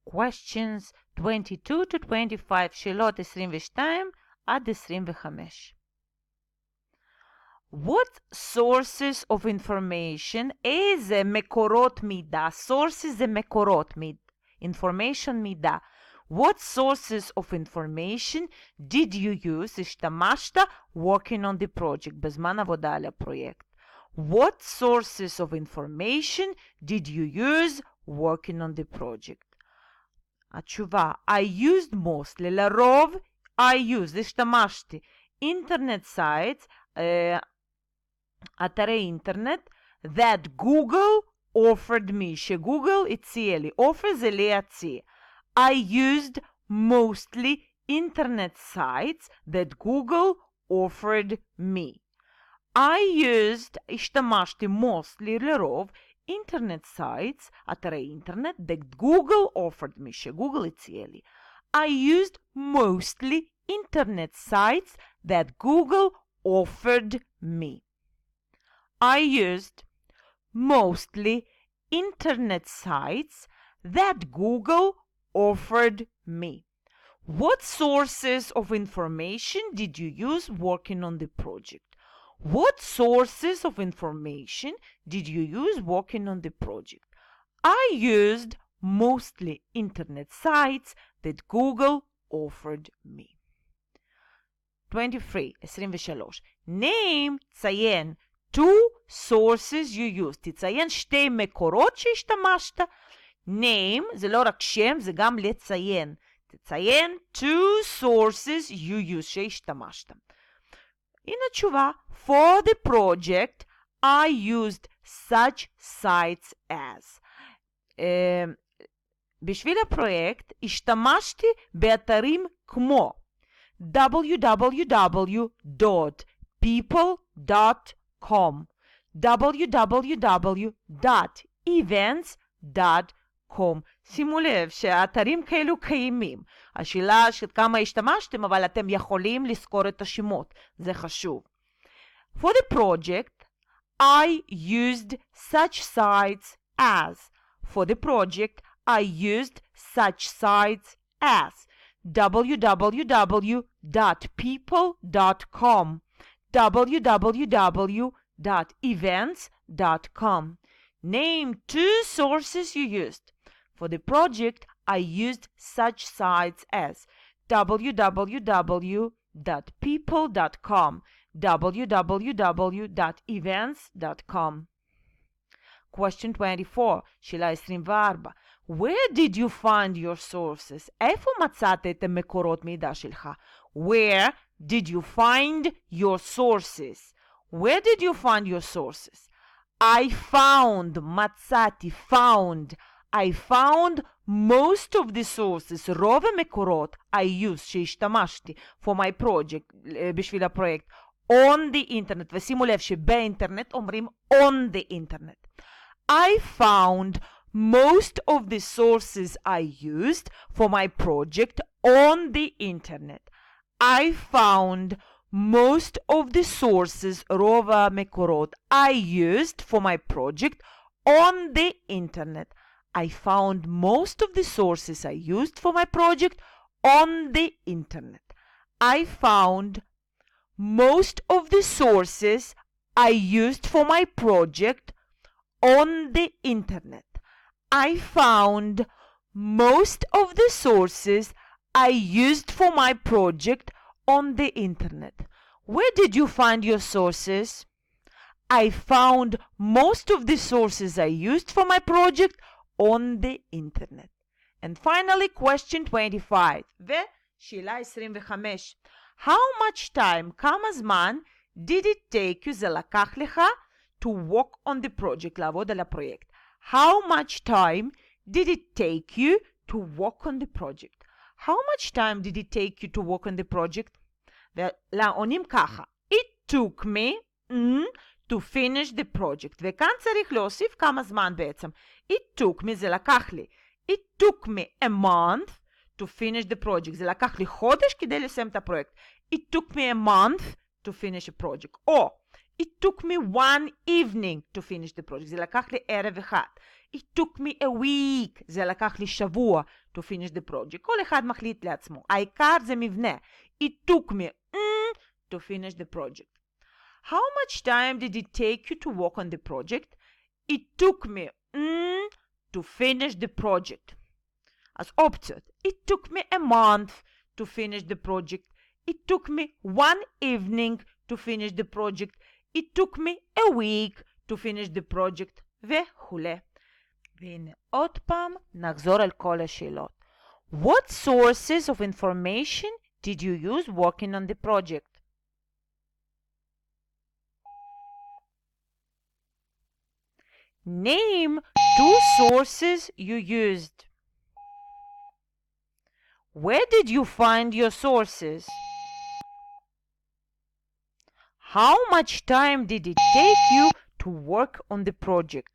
questions 22 to 25, שאלות 22 עד 25. What sources of information, איזה מקורות מידע, sources זה מקורות, information מידע. What sources of information did you use, השתמשת, working on the project, בזמן עבודה על הפרויקט. What sources of information did you use working on the project? התשובה, I used mostly, לרוב, I used, השתמשתי, internet sites, אתרי אינטרנט, that Google offered me, שגוגל הציע לי, offer זה להציע. I used mostly internet sites that Google offered me. I used, השתמשתי mostly לרוב, internet sites, אתרי אינטרנט, that Google offered me, שגוגל הציע לי. I used mostly internet sites that Google offered me. I used mostly internet sites that Google offered me. What sources of information did you use working on the project? What sources of information did you use working on the project? I used mostly internet sites that Google offered me. 23. Name, ציין, two sources you used. תציין שתי מקורות שהשתמשת. name זה לא רק שם, זה גם לציין. תציין two sources you used שהשתמשת. הנה התשובה. For the project, I used such sites as. בשביל הפרויקט השתמשתי באתרים כמו www.people.com, www.events.com. שימו לב שהאתרים כאלו קיימים. השאלה של כמה השתמשתם, אבל אתם יכולים לזכור את השמות. זה חשוב. For the project, I used such sites as. For the project, I used such sites as www.people.com, www.events.com. Name two sources you used. For the project, I used such sites as www.people.com, www.events.com. Question 24, שאלה 24. Where did you find your sources? איפה מצאת את המקורות מידע שלך? Where did you find your sources? Where did you find your sources? I found, מצאתי, found. I found most of the sources, רוב המקורות I used, שהשתמשתי for my project, בשביל הפרויקט, on the internet. ושימו לב שבאינטרנט אומרים on the internet. I found most of the sources I used for my project on the internet. I found most of the sources, רוב המקורות, I used for my project on the internet. I found most of the sources I used for my project on the internet. I found most of the sources I used for my project on the internet. I found most of the sources I used for my project on the internet. Where did you find your sources? I found most of the sources I used for my project on the internet. And finally, question 25. ושאלה 25. How much time, כמה זמן, did it take you, זה לקח לך, to work on the project, לעבוד על הפרויקט? How much time did it take you to work on the project? How much time did it take you to work on the project? ועונים ככה. It took me to finish the project. וכאן צריך להוסיף כמה זמן בעצם. It took me, זה לקח לי. It took me a month to finish the project. זה לקח לי חודש כדי לסיים את הפרויקט. It took me a month to finish a project. או, it took me one evening to finish the project. זה לקח לי ערב אחד. It took me a week. זה לקח לי שבוע to finish the project. כל אחד מחליט לעצמו. העיקר זה מבנה. It took me to finish the project. How much time did it take you to work on the project? It took me to finish the project. אז אופציות. It took me a month to finish the project. It took me one evening to finish the project. It took me a week to finish the project. וכולי. והנה עוד פעם נחזור על כל השאלות. What sources of information did you use working on the project? Name 2 sources you used. Where did you find your sources? How much time did it take you to work on the project?